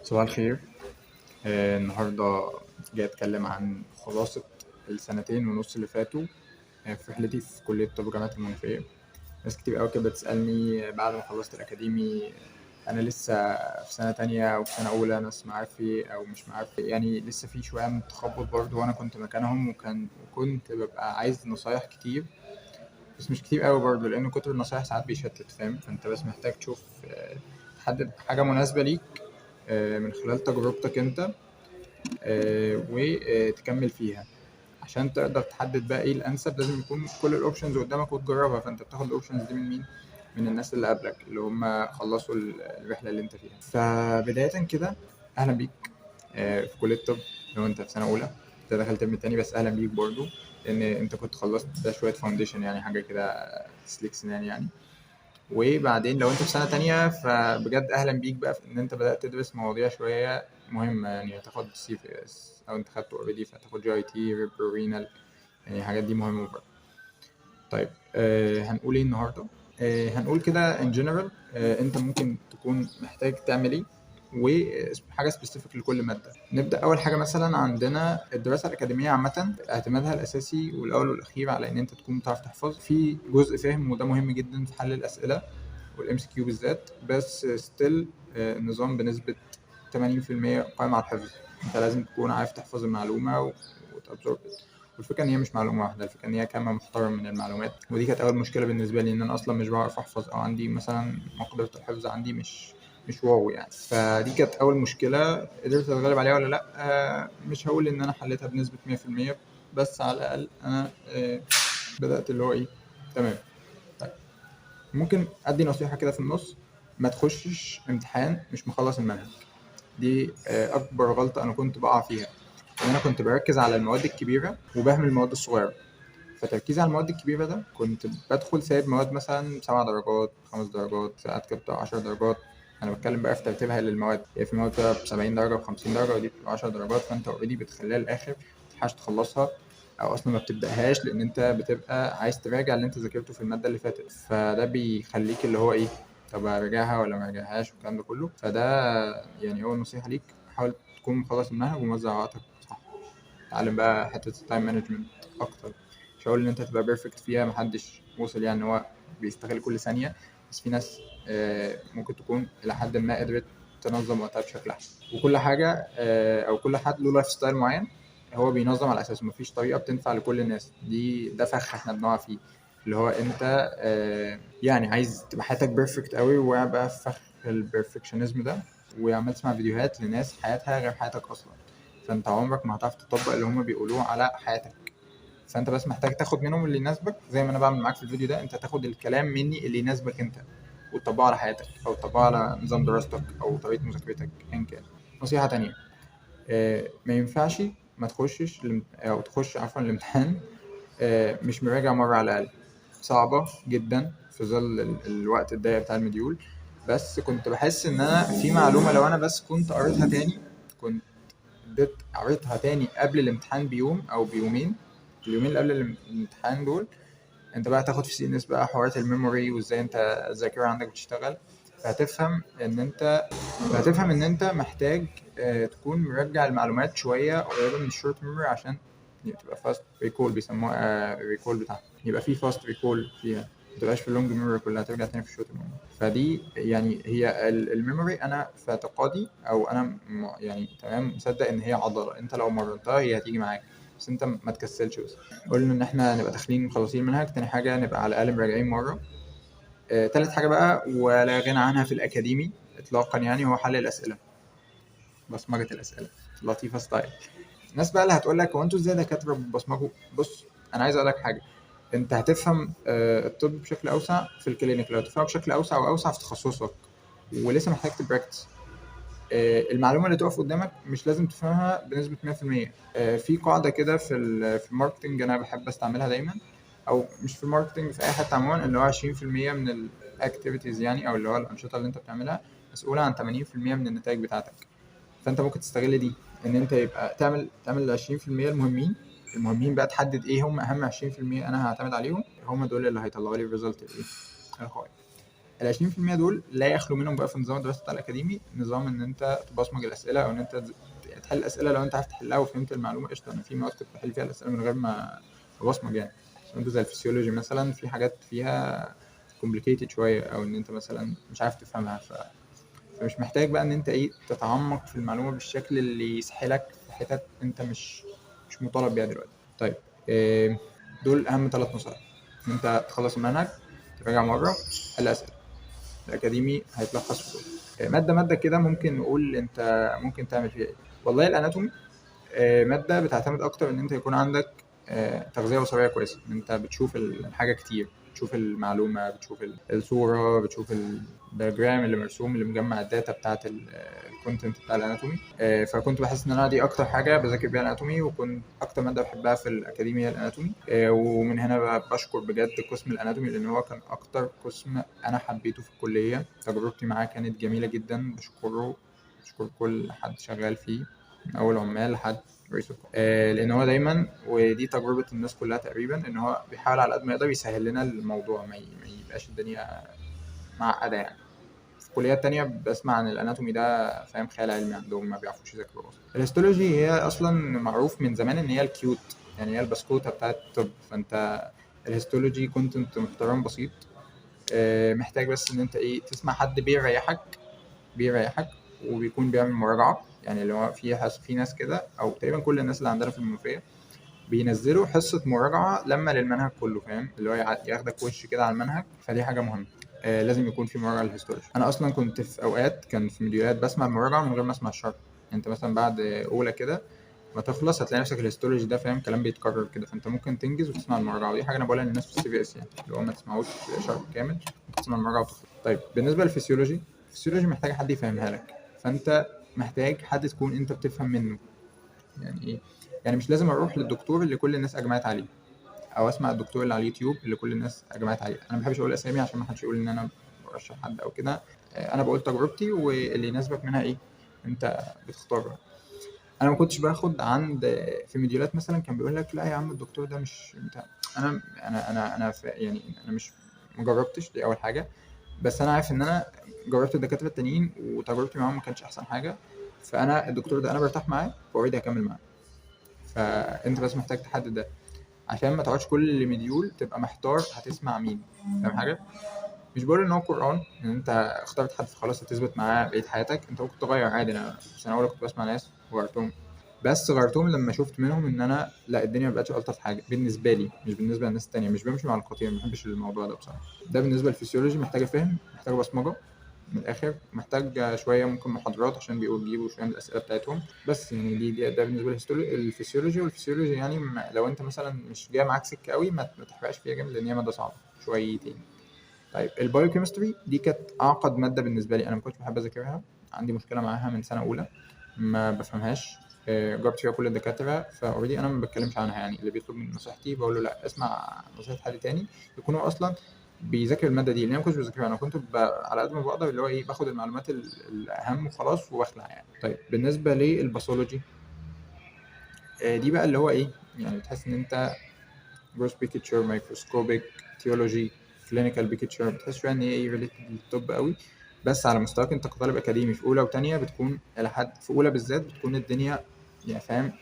صباح الخير. النهاردة جاي أتكلم عن خلاصة السنتين ونص اللي فاتوا في رحلتي في كلية طب جامعة المنوفية. ناس كتير أوي كانت بتسألني بعد ما خلصت الأكاديمي، أنا لسه في سنة تانية أو في سنة أولى، ناس معارفي أو مش معارفي، يعني لسه في شوية من التخبط برضه، وأنا كنت مكانهم وكنت ببقى عايز نصايح كتير، بس مش كتير أوي برضه لأن كتر النصايح ساعات بيشتت، فاهم؟ فأنت بس محتاج تشوف تحدد حاجة مناسبة ليك من خلال تجربتك أنت، وتكمل فيها. عشان تقدر تحدد بقى ايه الانسب لازم يكون كل الاوبشنز قدامك وتجربها، فانت بتاخد الاوبشنز دي من مين؟ من الناس اللي قبلك اللي هم خلصوا الرحله اللي انت فيها. فبدايه كده، اهلا بيك في كليه الطب. لو انت في سنه اولى انت داخل ترم تاني، بس اهلا بيك برضو لان انت كنت خلصت ده شويه فاونديشن، يعني حاجه كده تسليك سنان يعني. وبعدين لو انت في سنة تانية فبجد اهلا بيك بقى في ان انت بدأت تدرس مواضيع شوية مهمة، يعني هتاخد سي في اس او انت خدته اوريدي، فهتاخد جي اي تي ريبرو رينال، يعني الحاجات دي مهمة برضه. طيب هنقول ايه النهاردة؟ هنقول كده ان جنرال انت ممكن تكون محتاج تعمل ايه، وحاجة سبيسيفيك لكل مادة. نبدأ أول حاجة، مثلا عندنا الدراسة الأكاديمية عامة اعتمادها الأساسي والأول والأخير على إن أنت تكون بتعرف تحفظ في جزء فهم، وده مهم جدا في حل الأسئلة والام سي كيو بالذات، بس ستيل النظام بنسبة 80% قائم على الحفظ. انت لازم تكون عارف تحفظ المعلومة وتابزورب. والفكرة ان هي مش معلومة واحدة، الفكرة ان هي كم محترم من المعلومات، ودي كانت اول مشكلة بالنسبة لي، ان انا اصلا مش بعرف احفظ، او عندي مثلا مقدرة الحفظ عندي مش واو يعني. فدي كانت اول مشكلة، قدرت اتغلب عليها ولا لا؟ مش هقول ان انا حليتها بنسبة 100%، بس على الاقل انا بدأت اللي هو ايه، تمام. طيب، ممكن ادي نصيحه كده في النص: ما تخشش امتحان مش مخلص المنهج. دي اكبر غلطه انا كنت بقع فيها، ان انا كنت بركز على المواد الكبيره وبهمل المواد الصغيره. فتركيزي على المواد الكبيره ده كنت بدخل سايب مواد مثلا 7 درجات 5 درجات، ساعات كده بتبقى 10 درجات. انا بتكلم بقى في ترتيبها للمواد، يعني في مواد بتبقى ب70 درجه ب50 درجه، ودي بتبقى 10 درجات، فانت اوريدي بتخليها للاخر، متلحقش تخلصها، او اصلا ما بتبداهاش لان انت بتبقى عايز تراجع اللي انت ذاكرته في الماده اللي فاتت. فده بيخليك اللي هو ايه، طب اراجعها ولا ما اراجعهاش والكلام ده كله. فده يعني اول نصيحه ليك: حاول تكون مخلص المنهج وموزع وقتك صح. اتعلم بقى حته التايم مانجمنت اكتر. مش هقول ان انت تبقى بيرفكت فيها، محدش وصل يعني ان هو بيستغل كل ثانيه، بس في ناس ممكن تكون الى حد ما قدرت تنظم وقتها بشكل احسن. وكل حاجه او كل حد له لايف ستايل معين هو بينظم على اساسه، مفيش طريقه بتنفع لكل الناس. ده فخ احنا بنقع فيه، اللي هو انت يعني عايز تبقى حياتك بيرفكت قوي، وقع بقى في فخ البرفكشنزم ده، وعمال تسمع فيديوهات لناس حياتها غير حياتك اصلا، فانت عمرك ما هتعرف تطبق اللي هما بيقولوه على حياتك. فانت بس محتاج تاخد منهم اللي يناسبك، زي ما انا بعمل معاك في الفيديو ده، انت تاخد الكلام مني اللي يناسبك انت وتطبقه على حياتك، او تطبقه على نظام دراستك او طريقه مذاكرتك ايا كان. نصيحه تانية: ما ينفعش ما تخشش او تخش عفوا الامتحان مش مراجع مره على الاقل. صعبه جدا في ظل الوقت الضيق بتاع المديول، بس كنت بحس ان انا في معلومه لو انا بس كنت قريتها تاني، كنت قريتها تاني قبل الامتحان بيوم او بيومين، اليومين اللي قبل الامتحان دول، انت بقى تاخد في سي ان اس بقى حوارات الميموري وازاي انت الذاكره عندك بتشتغل. فهتفهم ان انت محتاج تكون مرجع المعلومات شويه قريبه من الشورت ميموري، عشان تبقى فاست ريكول، بيسموها ريكول بتاعها، يبقى في فاست ريكول فيها، ما تبقاش في اللونج ميموري كلها ترجع تاني في الشورت ميموري. فدي يعني هي الميموري، انا في اعتقادي او انا يعني تمام مصدق ان هي عضله، انت لو مرنتها هي هتيجي معاك، بس انت ما تكسلش بس. قلنا ان احنا نبقى داخلين مخلصين المنهج، تاني حاجه نبقى على الاقل مراجعين مره. تالت حاجه بقى ولا غنى عنها في الاكاديمي اطلاقا، يعني هو حل الاسئله، بصمجه الاسئله، لطيفه ستايل. الناس بقى اللي هتقول لك هو انتوا ازاي دكاتره بتبصمجوا؟ بص، انا عايز اقول لك حاجه: انت هتفهم الطب بشكل اوسع في الكلينيك لو تفهم بشكل اوسع واوسع في تخصصك، ولسه محتاج تبراكتس. المعلومه اللي تقف قدامك مش لازم تفهمها بنسبه 100%. في قاعده كده في الماركتنج انا بحب استعملها دايما، او مش في الماركتنج، في اي حته عموما، اللي هو 20% من الاكتيفيتيز يعني، او اللي هو الانشطه اللي انت بتعملها مسؤوله عن 80% من النتائج بتاعتك. فانت ممكن تستغل دي، ان انت يبقى تعمل ال 20% المهمين بقى، تحدد ايه هم اهم 20% انا هعتمد عليهم، هم دول اللي هيطلعوا لي الريزلت الايه القوي. ال20% دول لا يخلو منهم بقى في نظام الدراسة بتاع الأكاديمي نظام إن أنت تبصمج الأسئلة، أو إن أنت تحل الأسئلة لو أنت عارف تحلها وفهمت المعلومة قشطة. أنا في مواد كنت بحل فيها الأسئلة من غير ما أبصمج يعني. أنت زي الفسيولوجي مثلا في حاجات فيها complicated شوية، أو إن أنت مثلا مش عارف تفهمها، فمش محتاج بقى إن أنت تتعمق في المعلومة بالشكل اللي يسحلك في حتت أنت مش مطالب بيها دلوقتي. طيب دول أهم 3 نصائح: إن أنت تخلص المنهج، تراجع مرة، تحل أسئلة. الأكاديمي هيتلخص في دول. مادة كده ممكن نقول أنت ممكن تعمل فيها إيه. والله الأناتومي مادة بتعتمد أكتر إن أنت يكون عندك تغذية بصرية كويسة، إن أنت بتشوف الحاجة كتير، بتشوف المعلومة، بتشوف الصورة، بتشوف الدياجرام اللي مرسوم اللي مجمع الداتا بتاعت الكونتنت بتاع الاناتومي. فكنت بحس ان انا دي اكتر حاجه بذاكر بيها الاناتومي، وكنت اكتر ماده بحبها في الاكاديميه هي الاناتومي. ومن هنا بشكر بجد قسم الاناتومي، لان هو كان اكتر قسم انا حبيته في الكليه. تجربتي معاه كانت جميله جدا، بشكر كل حد شغال فيه من اول عمال لحد رئيس القسم. لان هو دايما، ودي تجربه الناس كلها تقريبا، ان هو بيحاول على قد ما يقدر يسهل لنا الموضوع، ما يبقاش الدنيا معقده يعني. في كليات تانية بسمع عن الاناتومي ده فاهم خيال علمي، عندهم ما بيعرفوش يذاكروا اصلا. الهيستولوجي هي اصلا معروف من زمان ان هي الكيوت، يعني هي البسكوته بتاعت الطب. فانت الهيستولوجي كونتنت محترم بسيط، محتاج بس ان انت تسمع حد بيريحك وبيكون بيعمل مراجعه. يعني اللي هو في ناس كده، او تقريبا كل الناس اللي عندنا في المنوفيه بينزلوا حصه مراجعه لما للمنهج كله، فاهم؟ اللي هو ياخدك وش كده على المنهج، فدي حاجه مهمه. لازم يكون في مراجعه للهيستولوجي. انا اصلا كنت في اوقات كان في مديولات بسمع المراجعه من غير ما اسمع الشرح. انت مثلا بعد اولى كده ما تخلص هتلاقي نفسك الهيستولوجي ده فاهم كلام بيتكرر كده، فانت ممكن تنجز وتسمع المراجعه. ودي حاجه انا بقولها للناس في السي بي اس، يعني اللي هو ما تسمعوش شرح كامل، تسمع المراجعه وتخلص. طيب بالنسبه للفسيولوجي، الفسيولوجي محتاجه حد يفهمها لك، فانت محتاج حد تكون انت بتفهم منه. يعني ايه؟ يعني مش لازم اروح للدكتور اللي كل الناس اجمعت عليه، او اسمع الدكتور اللي على اليوتيوب اللي كل الناس اجمعت عليه. انا ما بحبش اقول اسامي عشان ما حدش يقول ان انا برشح حد او كده. انا بقول تجربتي، واللي يناسبك منها انت بتختار. انا ما كنتش باخد عند في مديولات مثلا كان بيقول لك لا يا عم الدكتور ده مش انت. يعني انا مش مجربتش، دي اول حاجه. بس انا عارف ان انا جربت الدكاتره التانيين وتجربتي معاهم ما كانتش احسن حاجه. فانا الدكتور ده انا برتاح معاه واوريدي هكمل معاه. فانت بس محتاج تحدد ده، عشان ما تقعدش كل مديول تبقى محتار هتسمع مين. فاهم حاجه؟ مش بقول ان هو قران ان انت اخترت حد فخلاص هتثبت معاه بقيه حياتك. انت ممكن تغير عادي. انا في سنه اولى كنت بسمع ناس وغيرتهم، بس غيرتهم لما شفت منهم ان انا لا، الدنيا ما بقتش الطف حاجه بالنسبه لي، مش بالنسبه للناس التانية. مش بمشي مع القطيع، ما بحبش الموضوع ده بصراحه. ده بالنسبه للفسيولوجي، محتاجه فهم، محتاجه بصمجه من الاخر، محتاج شويه ممكن محاضرات عشان بيجيبوا شويه من الاسئله بتاعتهم. بس يعني ده بالنسبه للفسيولوجي. والفسيولوجي يعني لو انت مثلا مش جاي معاك سكه قوي ما تحرقش فيها جامد، لان هي ماده صعبه شويتين. طيب البايوكيمستري دي كانت اعقد ماده بالنسبه لي، انا ما كنتش بحب اذاكرها، عندي مشكله معاها من سنه اولى، ما بفهمهاش. جربت فيها كل الدكاتره، فاوريدي انا ما بتكلمش عنها. يعني اللي بيطلب مني نصيحتي بقول له لا، اسمع نصيحه حد تاني يكون هو اصلا بيذاكر الماده دي، لان انا ما كنتش بذاكرها. انا كنت على قد ما بقدر اللي هو باخد المعلومات الاهم وخلاص واخلع يعني. طيب بالنسبه للباثولوجي، دي بقى اللي هو يعني بتحس ان انت جروس بيكتشر، مايكروسكوبيك، تيولوجي، كلينيكال بيكتشر، بتحس شويه ان هي ريليتد للطب قوي. بس على مستواك انت كطالب اكاديمي في اولى وثانيه بتكون الى حد، في اولى بالذات بتكون الدنيا يعني فاهم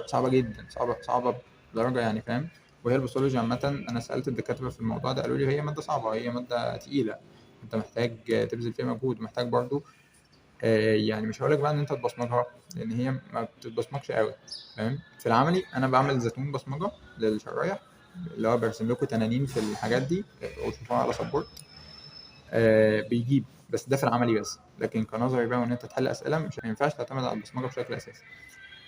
صعبه جدا، صعبه بدرجه يعني فاهم. وهي الباثولوجي عامه، انا سالت الدكاتره في الموضوع ده قالوا لي هي ماده صعبه، هي ماده تقيله، انت محتاج تبذل فيها مجهود، ومحتاج برضو يعني مش هقولك بقى ان انت تبصمجها، لان هي ما بتتبصمجش قوي فاهم. في العملي انا بعمل زيتون بصمجه للشرايح، اللي هو برسم لكم تنانين في الحاجات دي وتشوفوها على سبورت. بيجيب، بس ده في العملي بس. لكن كنظري بقى وان انت تحل اسئله مش، ما ينفعش تعتمد على البصمجه بشكل اساسي،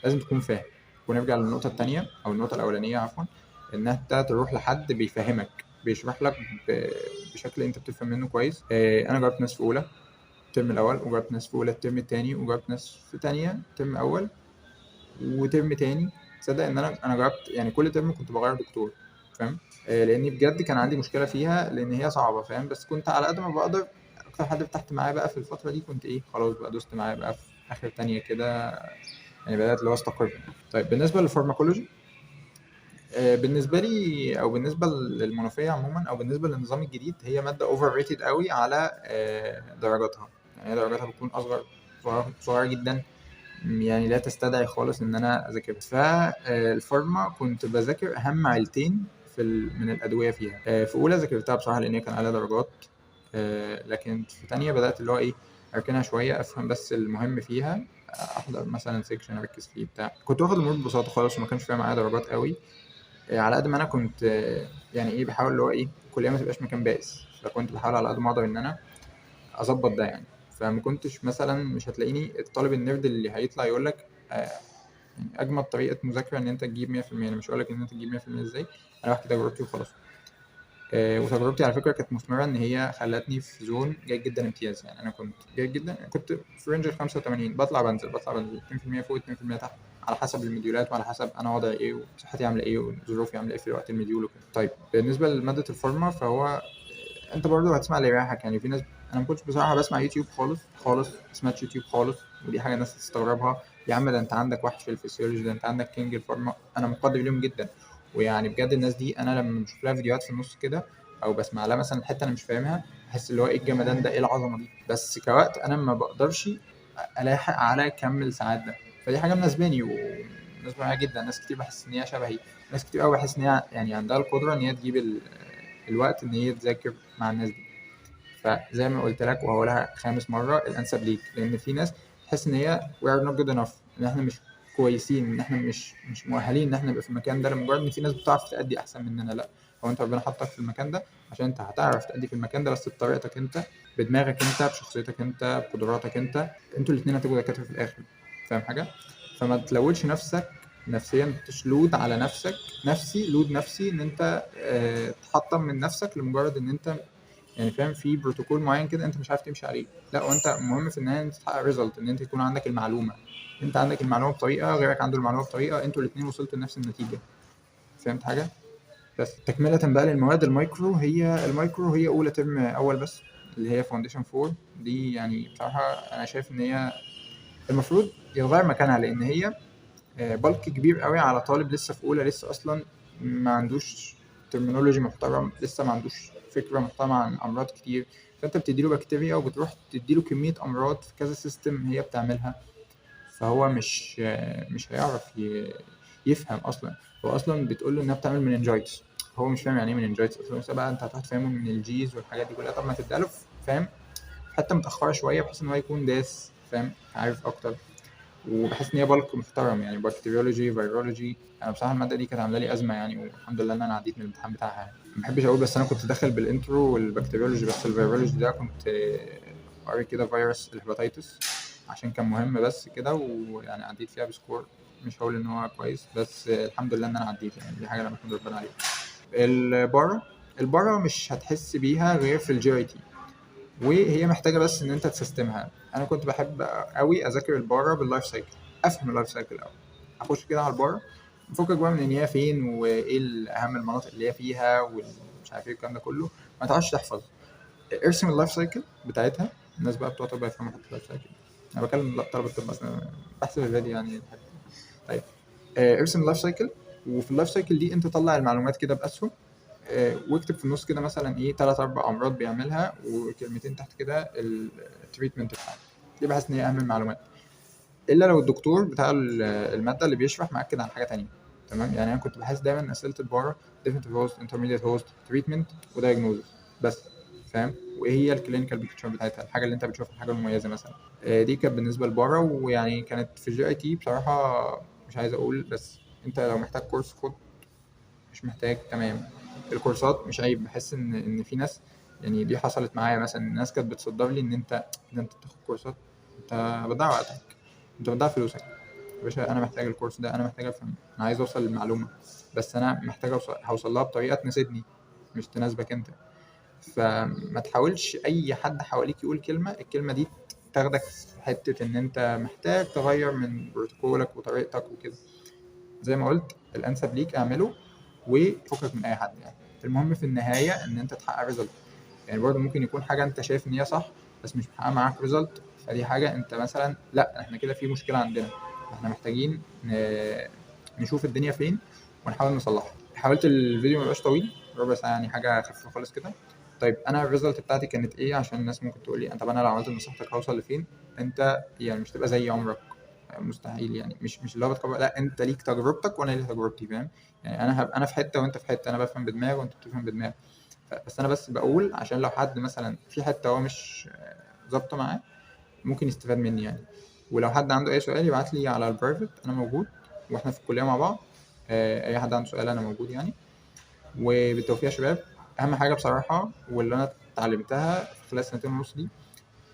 لازم تكون فاهم. ونرجع للنقطه الثانيه او النقطه الاولانيه عفوا، ان انت تروح لحد بيفهمك، بيشرح لك بشكل انت بتفهم منه كويس. انا جربت ناس في اولى الترم الاول، وجربت ناس في اولى الترم الثاني، وجربت ناس في تانية ترم اول وترم تاني. تصدق ان انا جربت يعني كل ترم كنت بغير دكتور فاهم. لاني بجد كان عندي مشكله فيها، لان هي صعبه فاهم. بس كنت على قد ما بقدر، اكتر حد ارتحت معاه بقى في الفتره دي كنت خلاص بقى دوست معاه بقى في اخر تانية كده، يعني بدات اللي هو استقر. طيب بالنسبه للفارماكولوجي، بالنسبة لي أو بالنسبة للمنوفية عموما أو بالنسبة للنظام الجديد، هي مادة اوفر ريتد قوي على درجاتها. يعني هي درجاتها بتكون أصغر، صغيرة جدا، يعني لا تستدعي خالص إن أنا أذاكرها. فالفارما كنت بذاكر أهم عيلتين من الأدوية فيها. في أولى ذاكرتها بصراحة لأن هي كان عليها درجات، لكن في تانية بدأت اللي هو إيه، أركنها شوية، أفهم بس المهم فيها، أحضر مثلا سيكشن أركز فيه بتاع. كنت واخد الأمور ببساطة خالص وما كانش فيها معايا درجات قوي. على قد ما انا كنت يعني ايه بحاول اللي هو ايه الكليه ما تبقاش مكان بائس، فكنت بحاول على قد ما اقدر ان انا اظبط ده يعني. فما كنتش مثلا، مش هتلاقيني الطالب النيرد اللي هيطلع يقول لك يعني اجمد طريقه مذاكره ان انت تجيب 100%. انا مش هقول لك ان انت تجيب 100% ازاي، انا بحكي تجربتي وخلاص. وتجربتي على فكره كانت مثمره، ان هي خلتني في زون جيد جدا امتياز. يعني انا كنت جيد جدا، كنت في رينج ال 85، بطلع بنزل 2% فوق 2% تحت، على حسب المديولات وعلى حسب انا وضعي ايه وصحتي عامله ايه وظروفي عامله ايه في وقت المديول وكده. طيب بالنسبه لماده الفارما، فهو انت برضه هتسمع اللي يريحك. يعني في ناس، انا ما كنتش بصراحه بسمع يوتيوب خالص خالص، ما سمعتش يوتيوب خالص، ودي حاجه الناس تستغربها. يا عم ده انت عندك وحش في الفسيولوجي، ده انت عندك كينج الفارما. انا مقدر ليهم جدا، ويعني بجد الناس دي انا لما بشوف لها فيديوهات في النص كده او بسمع لها مثلا حته انا مش فاهمها، بحس اللي هو ايه الجمدان ده، ايه العظمه دي، بس كوقت انا ما بقدرش الاحق على كم الساعات ده. فدي حاجه مناسباني ومناسبه معايا جدا. ناس كتير بحس ان هي شبهي، ناس كتير قوي بحس ان هي يعني عندها القدره ان هي تجيب الوقت ان هي تذاكر مع الناس دي. فزي ما قلت لك وهقولها خامس مره، الانسب ليك. لان في ناس تحس ان هي we are not good enough، ان احنا مش كويسين، ان احنا مش مؤهلين ان احنا نبقى في المكان ده، لمجرد ان في ناس بتعرف تأدي احسن مننا. لا، هو انت ربنا حطك في المكان ده عشان انت هتعرف تأدي في المكان ده، بس بطريقتك انت، بدماغك انت، بشخصيتك انت، بقدراتك انت. انتوا الاثنين هتبقوا دكاتره في الاخر. فاهم حاجه؟ فما تلودش نفسك نفسيا، تشلود على نفسك، لود نفسي ان انت تحطم من نفسك لمجرد ان انت يعني فاهم في بروتوكول معين كده انت مش عارف تمشي عليه. لا، وانت المهم في النهايه انت تحقق ريزلت، ان انت يكون عندك المعلومه. انت عندك المعلومه بطريقه، غيرك عنده المعلومه بطريقه، انتوا الاثنين وصلتوا لنفس النتيجه. فهمت حاجه؟ بس تكمله بقى للمواد المايكرو، هي اولى ترم اول بس، اللي هي فاونديشن 4 دي. يعني بصراحه انا شايف ان هي المفروض يتغير مكانها، لان هي بلك كبير قوي على طالب لسه في اولى، لسه اصلا ما عندوش ترمينولوجي محترم، لسه ما عندوش فكره محترمه عن امراض كتير. فانت بتديله بكتيريا وبتروح تديله كميه امراض في كذا سيستم هي بتعملها. فهو مش هيعرف يفهم اصلا. هو اصلا بتقول له انها بتعمل مننجايتس، هو مش فاهم يعني ايه مننجايتس اصلا. لسه بقى انت هتروح تفهمه من الجيز والحاجات دي كلها. طب ما تبدا له فاهم حتى متاخره شويه، بحيث ان هو يكون داس فاهم عارف اكتر. وبحس ان هي بالك محترم، يعني بكتيريولوجي، فيرولوجي. انا بصراحه الماده دي كانت عامله لي ازمه يعني، والحمد لله ان انا عديت من الامتحان بتاعها. يعني ما بحبش اقول، بس انا كنت داخل بالانترو والبكتيريولوجي بس. الفيرولوجي ده كنت قاري كده فيروس الهيباتيتس عشان كان مهم بس كده، ويعني عديت فيها بسكور. مش هقول ان هو كويس، بس الحمد لله ان انا عديت. يعني دي حاجه انا بحمد ربنا عليها. البارا، مش هتحس بيها غير في الجي اي تي، وهي محتاجه بس ان انت تسيستمها. انا كنت بحب قوي اذاكر البارا باللايف سايكل، افهم اللايف سايكل الاول، اخش كده على البارا، نفكك بقى من ان هي فين وايه اهم المناطق اللي هي فيها ومش عارف ايه الكلام ده كله. ما تعرفش تحفظ، ارسم اللايف سايكل بتاعتها. الناس بقى بتوع طب يفهموا حته اللايف سايكل، انا بكلم طلبه الطب اصلا، بحسب الفيديو يعني الحتة. طيب ارسم اللايف سايكل، وفي اللايف سايكل دي انت طلع المعلومات كده باسهم. واكتب في النص كده مثلا ايه 3 4 امراض بيعملها، وكلمتين تحت كده التريتمنت بتاعها. دي بحس ان هي اهم المعلومات، الا لو الدكتور بتاع الماده اللي بيشرح مأكد عن حاجه تانية. تمام. يعني انا كنت بحس دايما اسئله البارا ديفينيتيف هوست، انترميديت هوست، تريتمنت، ودايجنوزس بس. فاهم؟ وايه هي الكلينيكال بيكتشر بتاعتها، الحاجه اللي انت بتشوفها، الحاجه المميزه مثلا. دي كانت بالنسبه لبارا. ويعني كانت في الجي اي تي بصراحه مش عايز اقول، بس انت لو محتاج كورس خد، مش محتاج تمام. الكورسات مش عيب. بحس ان في ناس، يعني دي حصلت معايا مثلا، الناس كانت بتصدر لي ان انت بتاخد كورسات، انت بتضيع وقتك، انت بتضيع فلوسك. يا باشا انا محتاج الكورس ده، انا محتاج افهم، انا عايز اوصل للمعلومه، بس انا محتاج هوصل لها بطريقه تناسبني مش تناسبك انت. فما تحاولش اي حد حواليك يقول كلمه، الكلمه دي تاخدك في حته ان انت محتاج تغير من بروتوكولك وطريقتك وكده. زي ما قلت الانسب ليك اعمله، وفكك من اي حد. يعني المهم في النهايه ان انت تحقق ريزلت. يعني برضه ممكن يكون حاجه انت شايف ان هي صح، بس مش محقق معاك ريزلت. فدي حاجه انت مثلا، لا احنا كده في مشكله عندنا، احنا محتاجين نشوف الدنيا فين ونحاول نصلحها. حاولت الفيديو ما يبقاش طويل، ربع ساعه يعني، حاجه خفيفه خالص كده. طيب انا الريزلت بتاعتي كانت ايه؟ عشان الناس ممكن تقول لي طب انا لو عملت نصيحتك هوصل لفين؟ انت يعني مش تبقى زي عمرك، مستحيل يعني. مش اللي هو بتكبر، لا، انت ليك تجربتك وانا ليا تجربتي، فاهم؟ يعني انا انا في حته وانت في حته، انا بفهم بدماغي وانت بتفهم بدماغك. بس انا بس بقول عشان لو حد مثلا في حته هو مش ظابطه معاه ممكن يستفاد مني يعني. ولو حد عنده اي سؤال يبعت لي على البرايفت، انا موجود، واحنا في الكليه مع بعض. اي حد عنده سؤال انا موجود يعني. وبالتوفيق يا شباب. اهم حاجه بصراحه واللي انا اتعلمتها في خلال سنتين ونص دي،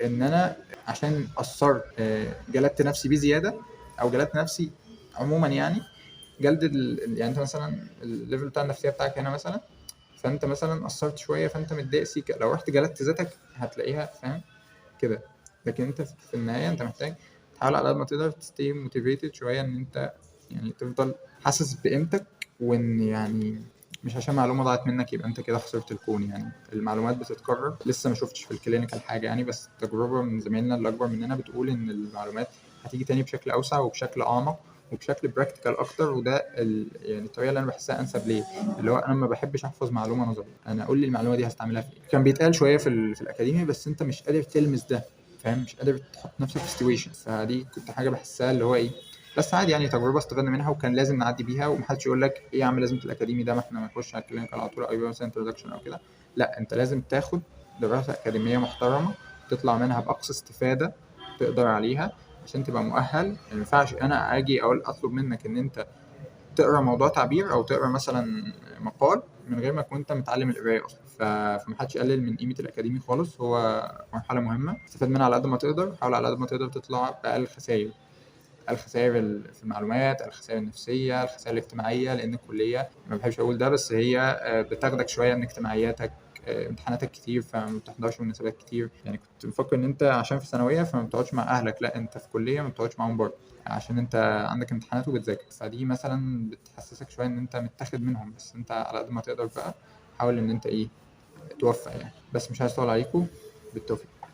ان انا عشان قصرت جلدت نفسي بزياده، او جلدت نفسي عموما يعني. يعني انت مثلا الليفل بتاع النفسيه بتاعك هنا مثلا، فانت مثلا قصرت شويه، فانت متضايق سيكا، لو رحت جلدت ذاتك هتلاقيها، فاهم كده؟ لكن انت في النهايه انت محتاج تحاول على قد ما تقدر تستي موتيفيتد شويه، ان انت يعني تفضل حاسس بقيمتك، وان يعني مش عشان معلومه ضاعت منك يبقى انت كده خسرت الكون. يعني المعلومات بتتكرر، لسه ما شفتش في الكلينيكال حاجه يعني، بس تجربه من زمايلنا اللي اكبر مننا بتقول ان المعلومات هتيجي تاني بشكل اوسع وبشكل اعمق وبشكل براكتيكال اكتر. وده يعني الطريقه اللي انا بحسها انسب ليه، اللي هو انا ما بحبش احفظ معلومه نظري، انا قول لي المعلومه دي هستعملها في ايه. كان بيتقال شويه في الاكاديمي، بس انت مش قادر تلمس ده، فاهم؟ مش قادر تحط نفسك في سيتويشن. فدي كنت حاجه بحسها اللي هو ايه، بس عادي يعني، تجربه استفدنا منها وكان لازم نعدي بيها. ومحدش يقول لك ايه يا عم لازم في الاكاديمي ده، ما احنا نخش على الكلينيكال على طول، او يبقى مثلا انتروداكشن او كده. لا، انت لازم تاخد دراسه اكاديميه محترمه، تطلع منها باقصى استفاده تقدر عليها، عشان تبقى مؤهل. ما ينفعش انا اجي اقول اطلب منك ان انت تقرا موضوع تعبير او تقرا مثلا مقال من غير ما تكون انت متعلم القرايه اصلا. فمحدش يقلل من قيمه الاكاديمي خالص، هو مرحله مهمه، استفاد منها على قد ما تقدر. حاول على قد ما تقدر تطلع باقل خسائر، الخسائر في المعلومات، الخسائر النفسيه، الخسائر الاجتماعيه، لان الكليه ما بحبش اقول ده بس هي بتاخدك شويه من اجتماعياتك، امتحاناتك كتير فما بتحضرش مناسبات كتير. يعني كنت مفكر ان انت عشان في ثانويه فما بتقعدش مع اهلك، لا، انت في كليه ما بتقعدش معاهم برضه عشان انت عندك امتحانات وبتذاكر. فدي مثلا بتحسسك شويه ان انت متاخد منهم، بس انت على قد ما تقدر بقى حاول ان انت ايه توفق يعني. بس مش عايز اطول عليكم، بالتوفيق.